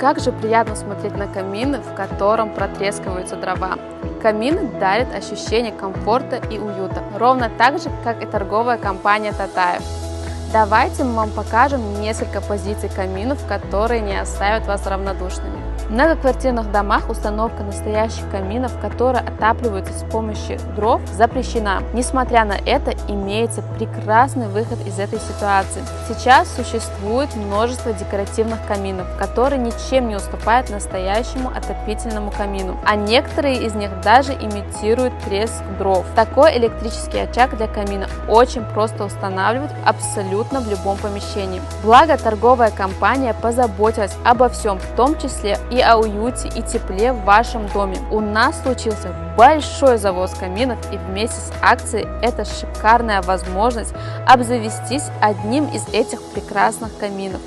Как же приятно смотреть на камин, в котором протрескиваются дрова. Камин дарит ощущение комфорта и уюта, ровно так же, как и торговая компания Татаев. Давайте мы вам покажем несколько позиций каминов, которые не оставят вас равнодушными. В многоквартирных домах установка настоящих каминов, которые отапливаются с помощью дров, запрещена. Несмотря на это, имеется прекрасный выход из этой ситуации. Сейчас существует множество декоративных каминов, которые ничем не уступают настоящему отопительному камину, а некоторые из них даже имитируют треск дров. Такой электрический очаг для камина очень просто устанавливать абсолютно в любом помещении. Благо, торговая компания позаботилась обо всем, в том числе и о уюте и тепле в вашем доме. У нас случился большой завоз каминов, и вместе с акцией это шикарная возможность обзавестись одним из этих прекрасных каминов.